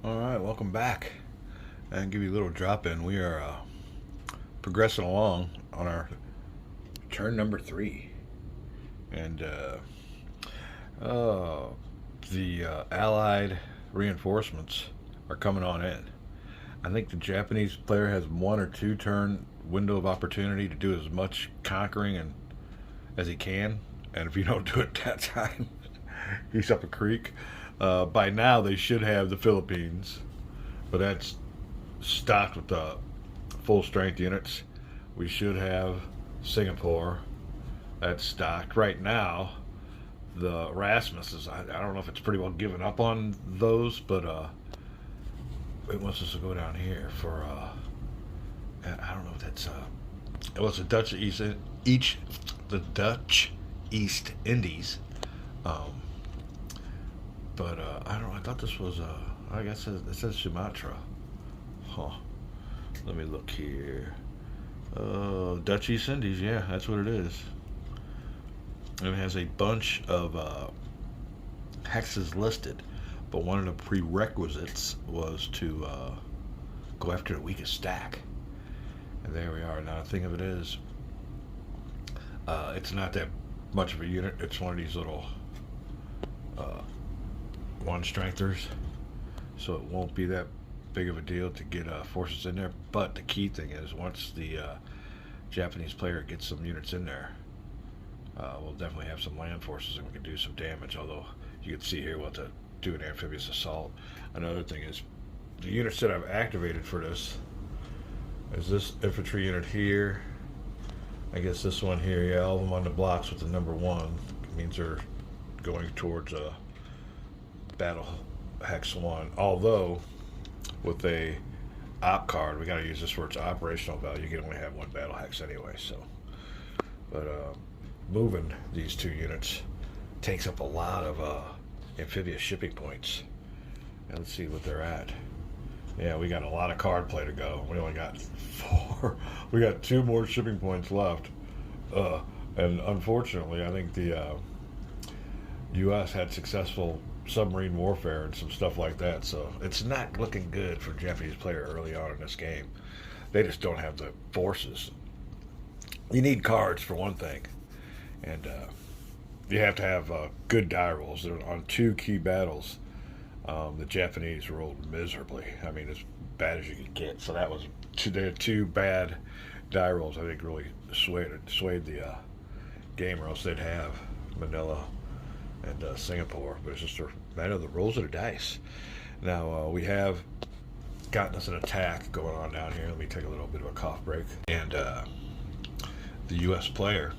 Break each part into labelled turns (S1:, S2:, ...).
S1: All right, welcome back. And give you a little drop in. We are progressing along on our turn number 3. And uh, the Allied reinforcements are coming on in. I think the Japanese player has 1 or 2 turn window of opportunity to do as much conquering as he can. And if you don't do it that time, he's up a creek. By now, they should have the Philippines, but that's stocked with full strength units. We should have Singapore. That's stocked. Right now, the Erasmus is, I don't know if it's pretty well given up on those, but it wants us to go down here for, I don't know if that's, it was the Dutch East Indies. Um, but I don't know, I thought this was, I guess it says Sumatra. Huh. Let me look here. Dutch East Indies, yeah, that's what it is. And it has a bunch of hexes listed, but one of the prerequisites was to go after the weakest stack. And there we are. Now, the thing of it is, it's not that much of a unit. It's one of these little uh, one strengthers, so it won't be that big of a deal to get forces in there. But the key thing is, once the Japanese player gets some units in there, we'll definitely have some land forces and we can do some damage. Although you can see here we'll have to do an amphibious assault. Another thing is the units that I've activated for this is this infantry unit here. I guess this one here, yeah, all of them on the blocks with the number 1. It means they're going towards a battle hex 1. Although with a op card, we got to use this for its operational value. You can only have 1 battle hex anyway. So, but moving these 2 units takes up a lot of amphibious shipping points. And let's see what they're at. Yeah, we got a lot of card play to go. We only got 4. We got 2 more shipping points left. And unfortunately, I think the U.S. had successful submarine warfare and some stuff like that. So it's not looking good for a Japanese player early on in this game. They just don't have the forces. You need cards for one thing, and you have to have good die rolls. They're on 2 key battles. The Japanese rolled miserably. I mean, as bad as you could get. So that was they had 2 bad die rolls. I think really swayed the game, or else they'd have Manila and Singapore. But it's just a matter of the rolls of the dice. Now we have gotten us an attack going on down here. Let me take a little bit of a cough break. And the U.S. player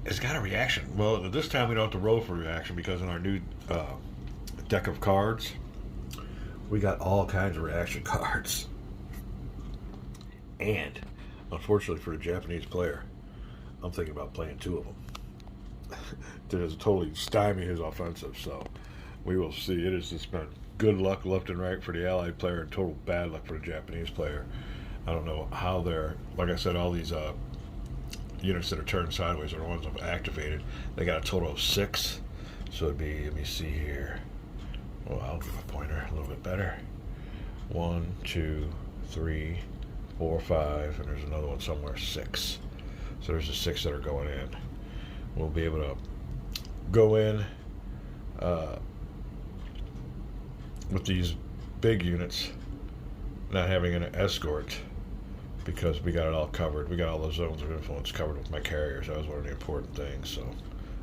S1: has got a reaction. Well, this time we don't have to roll for reaction because in our new deck of cards, we got all kinds of reaction cards. And unfortunately for the Japanese player, I'm thinking about playing 2 of them. That has totally stymied his offensive. So we will see. It has just been good luck left and right for the Allied player and total bad luck for the Japanese player. I don't know how they're, like I said, all these units that are turned sideways are the ones I've activated. They got a total of 6. So it'd be, let me see here. Well, I'll give a pointer a little bit better. 1, 2, 3, 4, 5, and there's another one somewhere, 6. So there's the 6 that are going in. We'll be able to go in with these big units, not having an escort, because we got it all covered. We got all the zones of influence covered with my carriers. That was one of the important things. So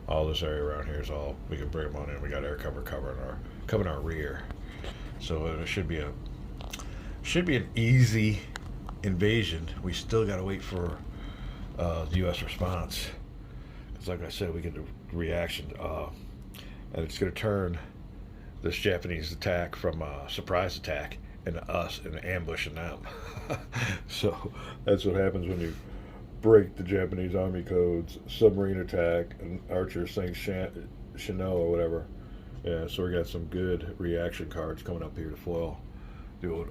S1: all this area around here is all, we can bring them on in. We got air cover covering our rear. So it should be an easy invasion. We still got to wait for the U.S. response. Because like I said, we get the reaction, and it's going to turn this Japanese attack from a surprise attack into us and ambushing them. So that's what happens when you break the Japanese Army codes. Submarine attack, and Archer saying Chanel or whatever. Yeah, so we got some good reaction cards coming up here to foil the old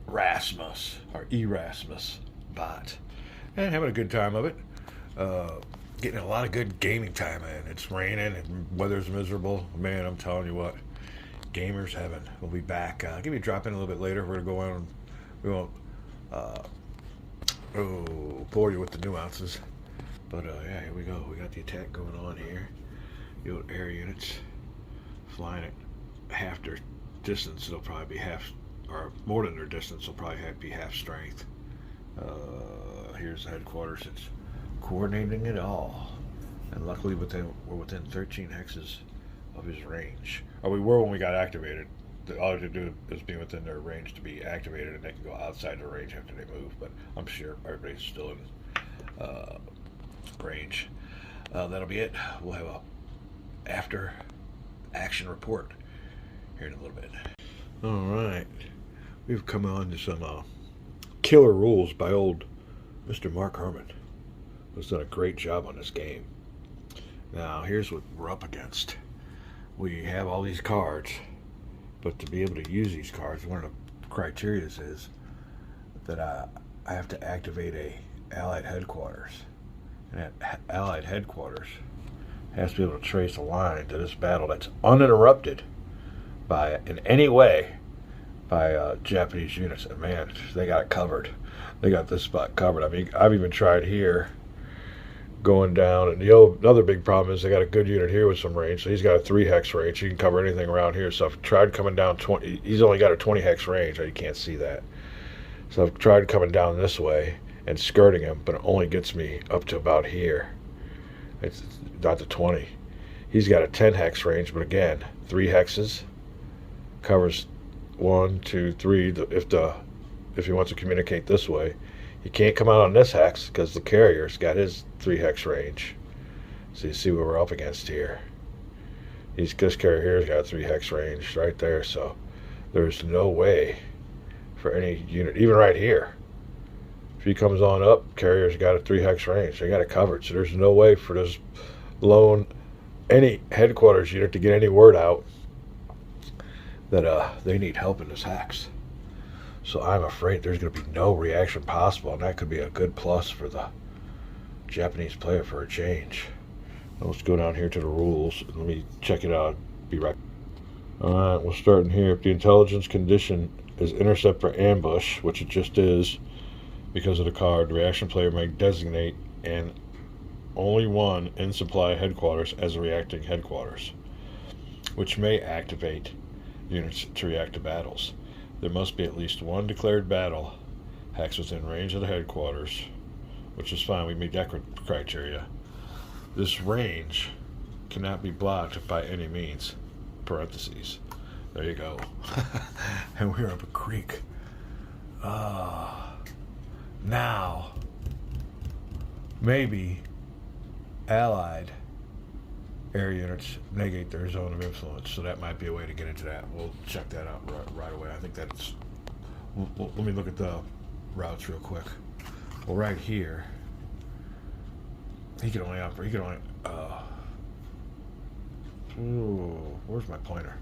S1: Rasmus, or Erasmus bot. And having a good time of it. Getting a lot of good gaming time in. It's raining and weather's miserable. Man, I'm telling you what, Gamers Heaven. We'll be back. Give me a drop in a little bit later. We're gonna go on. We won't bore you with the nuances, but yeah, here we go. We got the attack going on here. The old air units flying at half their distance. They'll probably be half, or more than their distance. They'll probably be half strength. Here's the headquarters. It's coordinating it all, and luckily we're within 13 hexes of his range. Or we were when we got activated. All they do is be within their range to be activated, and they can go outside their range after they move. But I'm sure everybody's still in range. That'll be it. We'll have a after action report here in a little bit. All right, we've come on to some killer rules by old Mr. Mark Herman, who's done a great job on this game. Now, here's what we're up against. We have all these cards, but to be able to use these cards, one of the criteria is that I have to activate a Allied headquarters. And that Allied headquarters has to be able to trace a line to this battle that's uninterrupted by, in any way, by Japanese units. And man, they got it covered. They got this spot covered. I mean, I've even tried here going down, and the other big problem is they got a good unit here with some range. So he's got a 3 hex range. He can cover anything around here. So I've tried coming down 20. He's only got a 20 hex range. You can't see that. So I've tried coming down this way and skirting him, but it only gets me up to about here. It's not to 20. He's got a 10 hex range, but again, 3 hexes covers 1, 2, 3. If he wants to communicate this way, he can't come out on this hex because the carrier's got his 3 hex range. So you see what we're up against here. This carrier here's got 3 hex range right there. So there's no way for any unit, even right here. If he comes on up, carrier's got a 3 hex range. They got it covered. So there's no way for this lone any headquarters unit to get any word out that they need help in this hex. So I'm afraid there's going to be no reaction possible, and that could be a good plus for the Japanese player for a change. Now let's go down here to the rules. Let me check it out. Be right. All right, we're starting here. If the intelligence condition is intercept for ambush, which it just is because of the card, the reaction player may designate and only one in supply headquarters as a reacting headquarters, which may activate units to react to battles. There must be at least one declared battle hex within range of the headquarters, which is fine. We meet that criteria. This range cannot be blocked by any means. Parentheses. There you go. And we're up a creek. Now, maybe Allied air units negate their zone of influence, so that might be a way to get into that. We'll check that out right away. I think that's. Let me look at the routes real quick. Well, right here, he can only operate. He can only. Where's my pointer?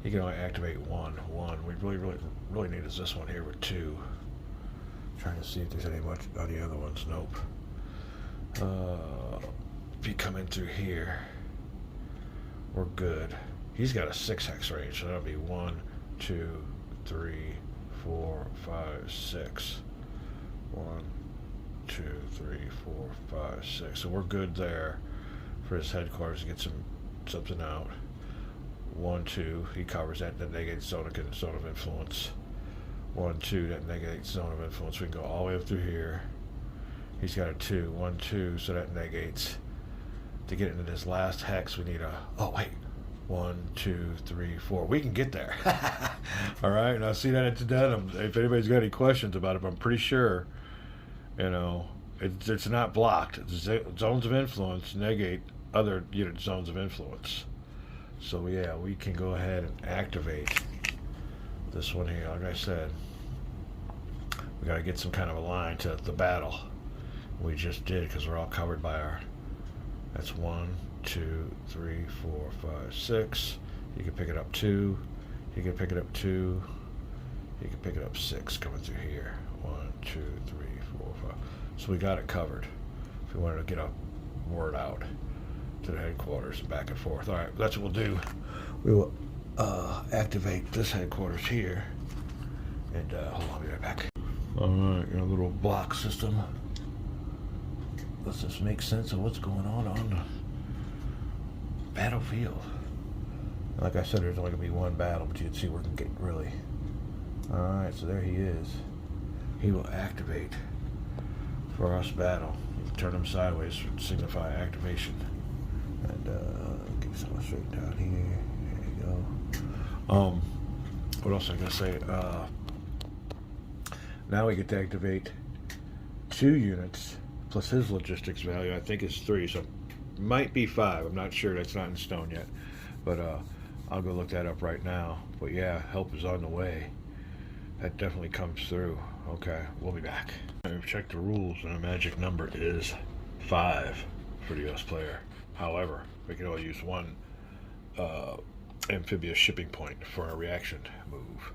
S1: He can only activate one. We really need is this one here with 2. Trying to see if there's any much on the other ones. Nope. If you come in through here, we're good. He's got a 6 hex range, so that'll be 1, 2, 3, 4, 5, 6. 1, 2, 3, 4, 5, 6. So we're good there for his headquarters to get something out. 1, 2. He covers that. That negates zone of influence. 1, 2. That negates zone of influence. We can go all the way up through here. He's got a 2. 1, 2. So that negates. To get into this last hex, we need a. Oh wait. 1, 2, 3, 4. We can get there. All right. Now see that it's done. If anybody's got any questions about it, but I'm pretty sure, it's not blocked. Zones of influence negate other unit zones of influence. So yeah, we can go ahead and activate this one here. Like I said, we got to get some kind of a line to the battle. We just did because we're all covered by our. That's 1, 2, 3, 4, 5, 6. You can pick it up 2. You can pick it up 2. You can pick it up 6 coming through here. 1, 2, 3, 4, 5. So we got it covered. If we wanted to get a word out to the headquarters and back and forth. All right, that's what we'll do. We will activate this headquarters here. And hold on, I'll be right back. Alright, your little block system. Let's just make sense of what's going on the battlefield. Like I said, there's only going to be one battle, but you can see we're getting really... Alright, so there he is. He will activate for us battle. You can turn him sideways to signify activation. And get someone straight down here. There you go. What else was I going to say? Now we get to activate 2 units plus his logistics value. I think it's 3, so it might be 5. I'm not sure. That's not in stone yet. But I'll go look that up right now. But yeah, help is on the way. That definitely comes through. Okay, we'll be back. I've checked the rules, and the magic number is 5 for the US player. However, we can only use 1 amphibious shipping point for a reaction move.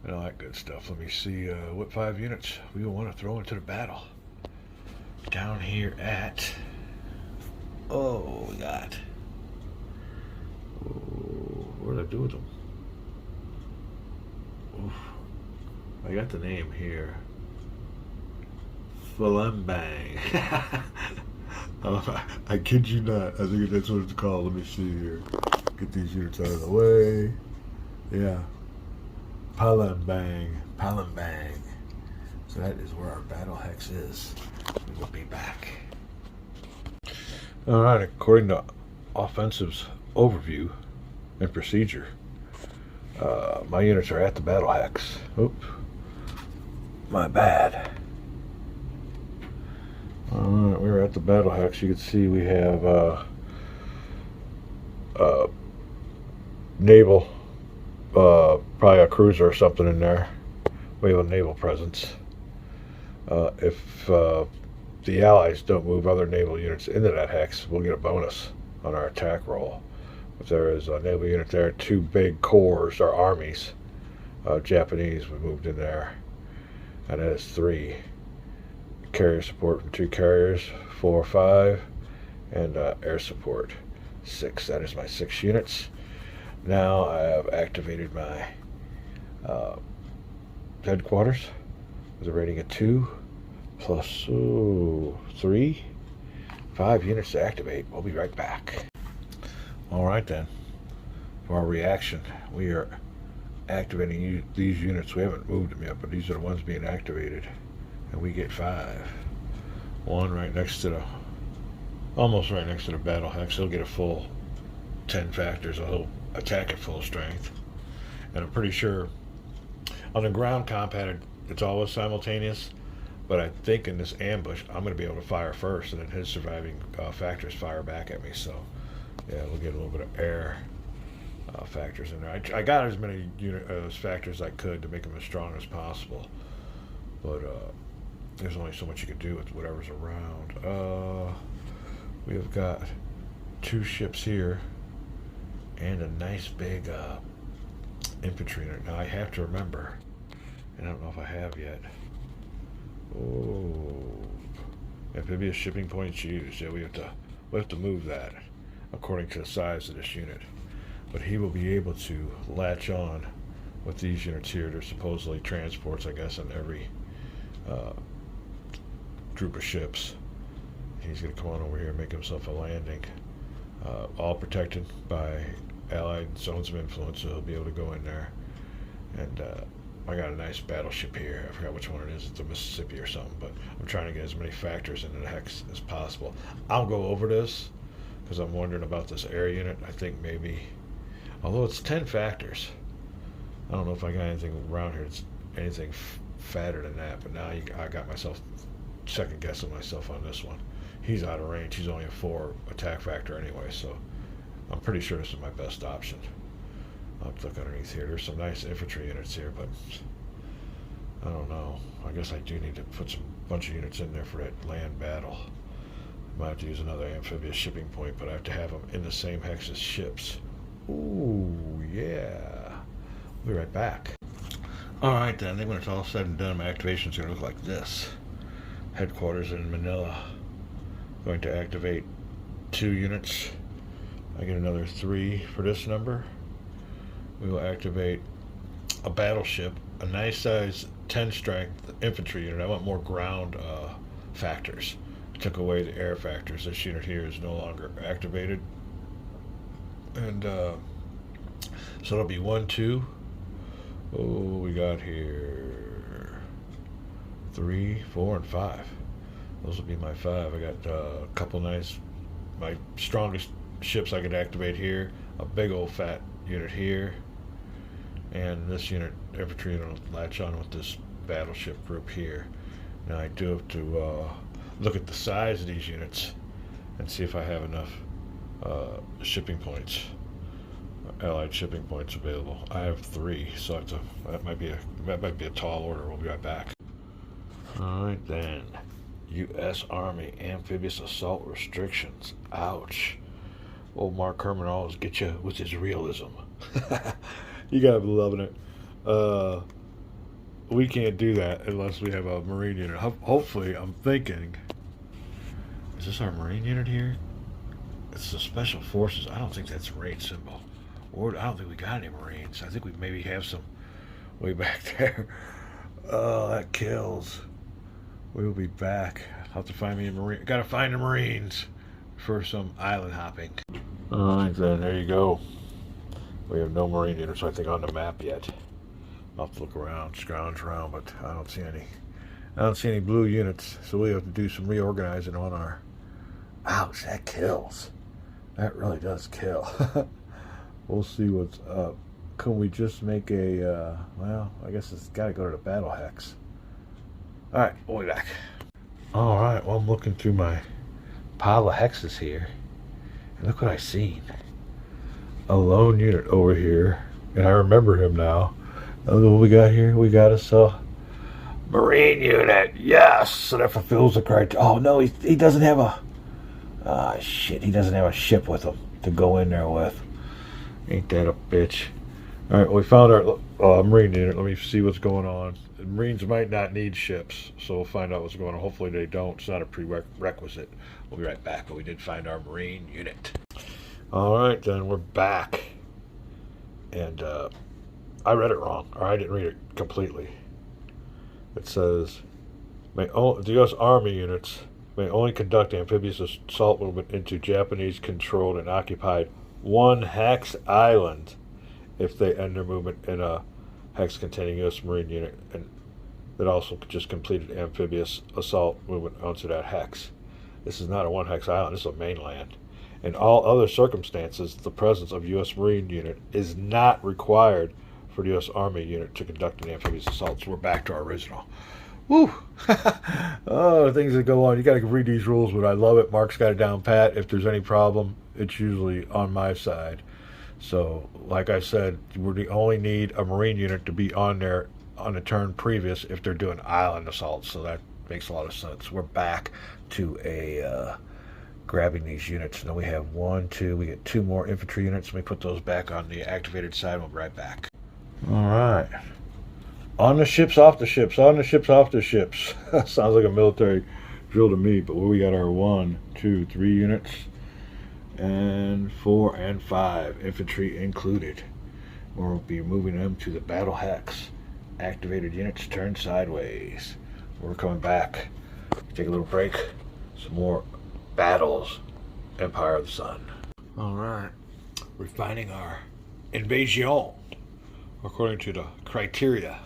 S1: And all that good stuff. Let me see what 5 units we will want to throw into the battle. Down here at... Oh, we got... Oh, what did I do with them? Oof. I got the name here. Flambang. I kid you not. I think that's what it's called. Let me see here. Get these units out of the way. Yeah. Palambang. Palambang. So that is where our battle hex is. We will be back. Alright, according to Offensive's overview and procedure, my units are at the battle hex. Oop. My bad. Alright, we're at the battle hex. You can see we have naval, probably a cruiser or something in there. We have a naval presence. If the Allies don't move other naval units into that hex, we'll get a bonus on our attack roll. If there is a naval unit there, 2 big corps or armies, Japanese, we moved in there. And that is 3. Carrier support from 2 carriers, 4 or 5, and air support 6. That is my 6 units. Now I have activated my headquarters with a rating of 2 plus 3. 5 units to activate. We'll be right back. Alright then. For our reaction, we are activating these units. We haven't moved them yet, but these are the ones being activated. And we get 5. One right next to the, almost right next to the battle hex. He'll get a full 10 factors. He'll attack at full strength. And I'm pretty sure on the ground combat it's always simultaneous. But I think in this ambush, I'm going to be able to fire first, and then his surviving factors fire back at me. So, yeah, we'll get a little bit of air factors in there. I got as many factors as I could to make them as strong as possible. But there's only so much you can do with whatever's around. We have got 2 ships here and a nice big infantry unit. Now, I have to remember, and I don't know if I have yet. Oh, amphibious shipping points used. Yeah, we have to move that according to the size of this unit. But he will be able to latch on with these units here. They're supposedly transports, I guess, in every group of ships. He's going to come on over here and make himself a landing. All protected by Allied zones of influence, so he'll be able to go in there. And I got a nice battleship here. I forgot which one it is. It's the Mississippi or something, but I'm trying to get as many factors into the hex as possible. I'll go over this because I'm wondering about this air unit. I think maybe, although it's 10 factors, I don't know if I got anything around here that's anything fatter than that, but now I got myself second guessing myself on this one. He's out of range. He's only a 4 attack factor anyway, so I'm pretty sure this is my best option. I'll have to look underneath here. There's some nice infantry units here, but I don't know. I guess I do need to put some bunch of units in there for that land battle. I might have to use another amphibious shipping point, but I have to have them in the same hex as ships. Ooh, yeah. We'll be right back. Alright then, I think when it's all said and done, my activation is going to look like this. Headquarters in Manila. Going to activate 2 units. I get another 3 for this number. we will activate a battleship, a nice size 10 strength infantry unit. I want more ground factors. Took away the air factors. This unit here is no longer activated. And so it'll be 1, 2. Oh, we got here 3, 4, and 5. Those will be my 5. I got a couple nice, my strongest ships I could activate here. A big old fat unit here. And this unit, infantry unit, will latch on with this battleship group here. Now I do have to look at the size of these units and see if I have enough shipping points, allied shipping points available. I have 3, so I have to, that might be a tall order. We'll be right back. All right then, U.S. Army amphibious assault restrictions. Ouch. Old Mark Herman always get you with his realism. You gotta be loving it. We can't do that unless we have a Marine unit. Hopefully, I'm thinking, is this our Marine unit here? It's the Special Forces. I don't think that's a Marine symbol. Or I don't think we got any Marines. I think we maybe have some way back there. Oh, that kills. We'll be back. I'll have to find me a Marine. Gotta find the Marines for some island hopping. Alright then, there you go. We have no Marine units, I think, on the map yet. I'll have to look around, scrounge around, but I don't see any. I don't see any blue units, so we have to do some reorganizing on our. Ouch, that kills. That really does kill. We'll see what's up. Can we just make a? Well, I guess it's got to go to the battle hex. All right, we'll be back. All right, well, I'm looking through my pile of hexes here, and look what I seen. A lone unit over here, and I remember him now. Look what we got here. We got us a Marine unit. Yes, so that fulfills the criteria. Oh no, he doesn't have a. Ah shit, he doesn't have a ship with him to go in there with. Ain't that a bitch? All right, well, we found our Marine unit. Let me see what's going on. The Marines might not need ships, so we'll find out what's going on. Hopefully they don't. It's not a prerequisite. We'll be right back, but we did find our Marine unit. All right, then we're back, and I read it wrong, or I didn't read it completely. It says, the U.S. Army units may only conduct amphibious assault movement into Japanese-controlled and occupied one hex island if they end their movement in a hex containing U.S. Marine unit and that also just completed amphibious assault movement onto that hex. This is not a one hex island, this is a mainland. In all other circumstances, the presence of U.S. Marine unit is not required for the U.S. Army unit to conduct an amphibious assault. So we're back to our original. Woo! Oh, things that go on. You got to read these rules, but I love it. Mark's got it down pat. If there's any problem, it's usually on my side. So, like I said, we only need a Marine unit to be on there on the turn previous if they're doing island assaults. So that makes a lot of sense. We're back to a grabbing these units. And then we have 1, 2. We get 2 more infantry units. Let me put those back on the activated side. We'll be right back. All right. On the ships, off the ships. On the ships, off the ships. Sounds like a military drill to me. But we got our 1, 2, 3 units. And 4 and 5. Infantry included. We'll be moving them to the battle hex. Activated units turn sideways. We're coming back. Take a little break. Some more battles. Empire of the Sun. Alright. Refining our invasion according to the criteria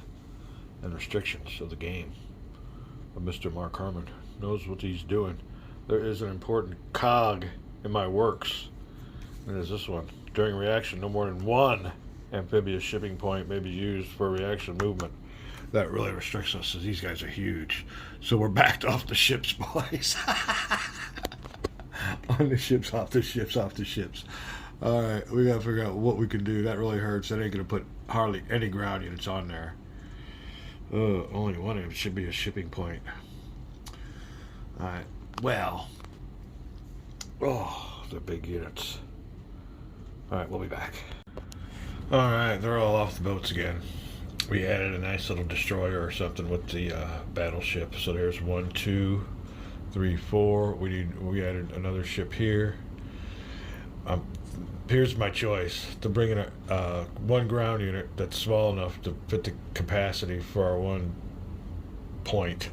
S1: and restrictions of the game. But Mr. Mark Herman knows what he's doing. There is an important cog in my works. And there's this one. During reaction, no more than 1 amphibious shipping point may be used for reaction movement. That really restricts us, as these guys are huge. So we're backed off the ships, boys. On the ships, off the ships, off the ships. Alright, we gotta figure out what we can do. That really hurts. That ain't gonna put hardly any ground units on there. Only one of them should be a shipping point. Alright, well. Oh, the big units. Alright, we'll be back. Alright, they're all off the boats again. We added a nice little destroyer or something with the battleship. So there's 1, 2, 3, 4. We added another ship here. I'm here's my choice: to bring in a one ground unit that's small enough to fit the capacity for our one point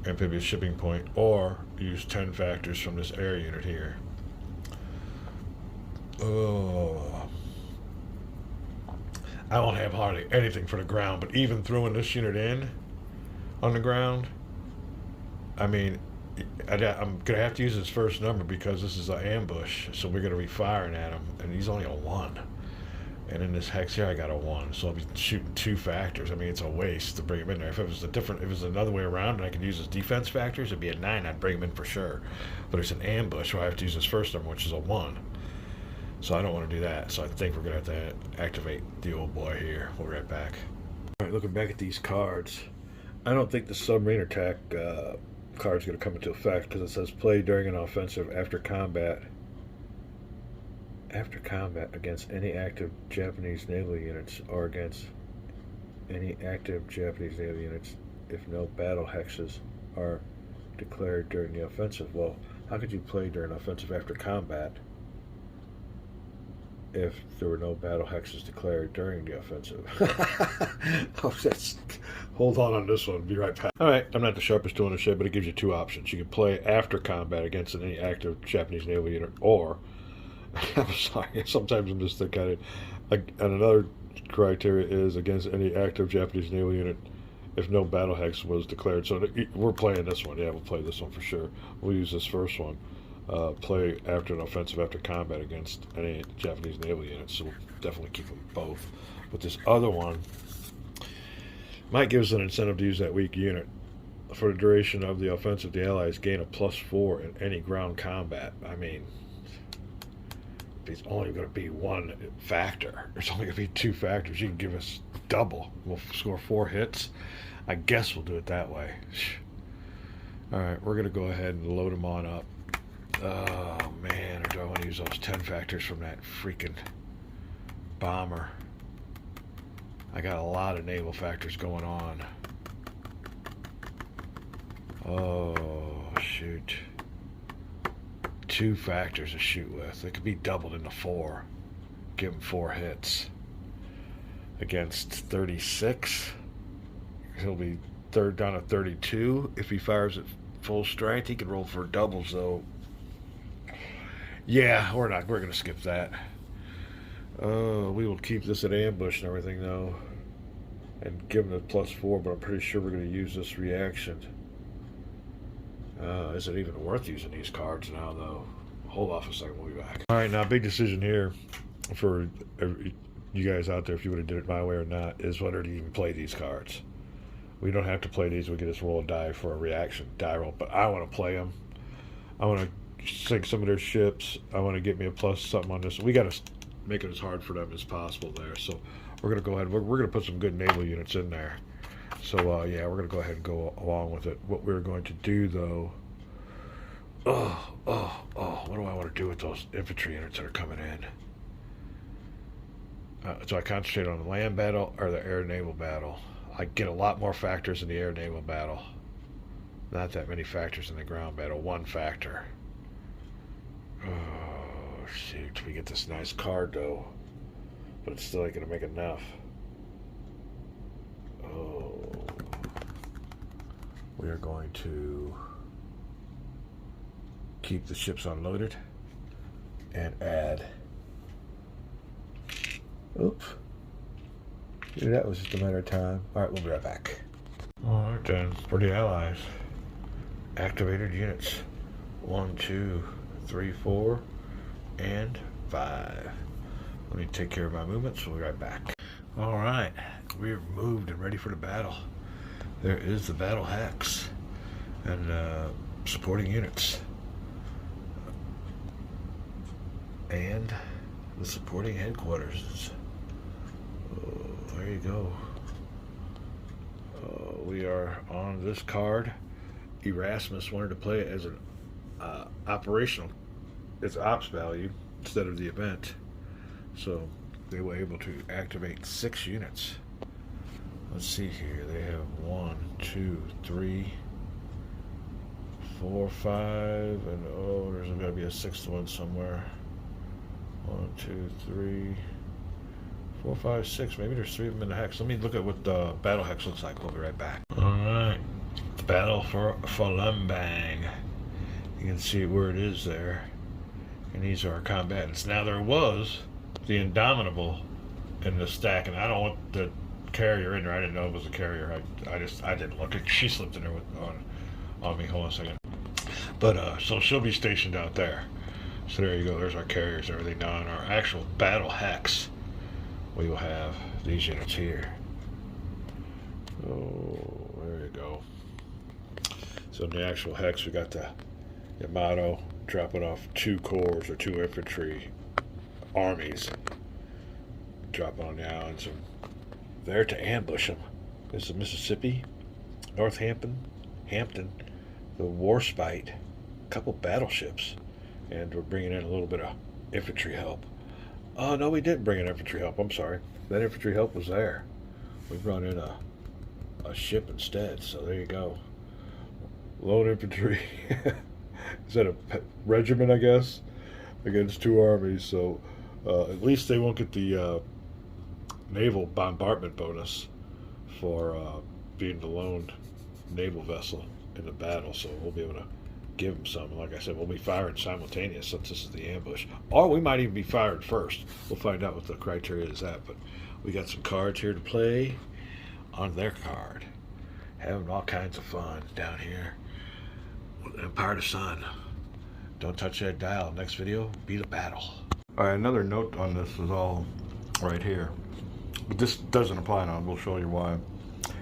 S1: amphibious shipping point, or use 10 factors from this air unit here. Oh, I won't have hardly anything for the ground, but even throwing this unit in on the ground, I mean, I'm going to have to use his first number because this is an ambush, so we're going to be firing at him, and he's only a 1. And in this hex here, I got a 1, so I'll be shooting 2 factors. I mean, it's a waste to bring him in there. If it was another way around and I could use his defense factors, it'd be a 9, I'd bring him in for sure. But it's an ambush, so I have to use his first number, which is a 1. So I don't want to do that, so I think we're going to have to activate the old boy here. We'll be right back. Alright, looking back at these cards, I don't think the submarine attack card's going to come into effect because it says play during an offensive after combat against any active Japanese naval units or against any active Japanese naval units if no battle hexes are declared during the offensive. Well, how could you play during offensive after combat if there were no battle hexes declared during the offensive? Hold on this one. Be right back. Alright, I'm not the sharpest tool in the shed, but it gives you 2 options. You can play after combat against any active Japanese naval unit, or I'm sorry, sometimes I'm just thinking and another criteria is against any active Japanese naval unit if no battle hex was declared. So we're playing this one. Yeah, we'll play this one for sure. We'll use this first one. Play after an offensive after combat against any Japanese naval units. So we'll definitely keep them both. But this other one might give us an incentive to use that weak unit. For the duration of the offensive, the Allies gain a +4 in any ground combat. I mean, it's only going to be 1 factor. There's only going to be 2 factors. You can give us double. We'll score 4 hits. I guess we'll do it that way. Alright, we're going to go ahead and load them on up. Oh man, or do I want to use those 10 factors from that freaking bomber? I got a lot of naval factors going on. Oh, shoot. 2 factors to shoot with. It could be doubled into 4. Give him 4 hits. Against 36. He'll be down to 32. If he fires at full strength, he can roll for doubles, though. Yeah, we're going to skip that. We will keep this at ambush and everything, though. And give him a +4, but I'm pretty sure we're going to use this reaction. Is it even worth using these cards now, though? Hold off a second, we'll be back. Alright, now big decision here for you guys out there, if you would have did it my way or not, is whether to even play these cards. We don't have to play these. We can just roll a die for a reaction die roll, but I want to play them. I want to sink some of their ships. I want to get me a plus something on this. We got to make it as hard for them as possible there. So we're going to go ahead. We're going to put some good naval units in there. So yeah, we're going to go ahead and go along with it. What we're going to do, though, what do I want to do with those infantry units that are coming in? So I concentrate on the land battle or the air naval battle. I get a lot more factors in the air naval battle. Not that many factors in the ground battle. 1 factor. Oh, shoot. We get this nice card, though. But it's still ain't going to make enough. Oh. We are going to keep the ships unloaded and add. Oops. That was just a matter of time. Alright, we'll be right back. Alright then, for the Allies. Activated units. 1, 2, 3, 4, and 5. Let me take care of my movements. We'll be right back. Alright, we're moved and ready for the battle. There is the battle hex and supporting units. And the supporting headquarters. There you go. We are on this card. Erasmus wanted to play it as an operational, it's ops value instead of the event. So they were able to activate 6 units. Let's see here. They have 1, 2, 3, 4, 5, and oh, there's got to be a 6th one somewhere. 1, 2, 3, 4, 5, 6. Maybe there's 3 of them in the hex. Let me look at what the battle hex looks like. We'll be right back. Alright. Battle for Lembang. You can see where it is there. And these are our combatants. Now there was the Indomitable in the stack, and I don't want the carrier in there. I didn't know it was a carrier. I didn't look. She slipped in there on me. Hold on a second. But so she'll be stationed out there. So there you go. There's our carriers and everything. Now in our actual battle hex, we will have these units here. Oh, there you go. So in the actual hex, we got the Yamato dropping off 2 corps or 2 infantry armies, dropping on the islands, and there to ambush them. This is Mississippi, Northampton, Hampton, the Warspite, a couple battleships, and we're bringing in a little bit of infantry help. Oh no, we didn't bring in infantry help. I'm sorry. That infantry help was there. We brought in a ship instead. So there you go. Lone infantry. Is that a regiment, I guess, against 2 armies? So at least they won't get the naval bombardment bonus for being the lone naval vessel in the battle. So we'll be able to give them some. Like I said, we'll be firing simultaneous since this is the ambush. Or we might even be fired first. We'll find out what the criteria is at. But we got some cards here to play on their card. Having all kinds of fun down here. Empire of the Sun. Don't touch that dial. Next video, be the battle. Alright, another note on this is all right here. But this doesn't apply now. We'll show you why.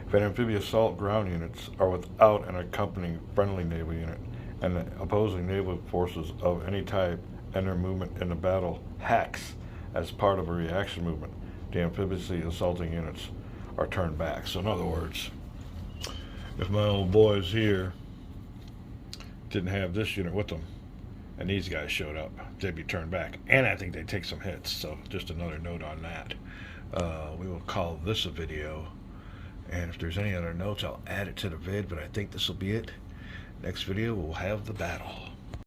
S1: If an amphibious assault ground units are without an accompanying friendly naval unit, and the opposing naval forces of any type enter movement in the battle hex as part of a reaction movement, the amphibiously assaulting units are turned back. So in other words, if my old boys here didn't have this unit with them and these guys showed up, they'd be turned back, and I think they'd take some hits. So just another note on that. We will call this a video, and if there's any other notes I'll add it to the vid, but I think this will be it. Next video we'll have the battle.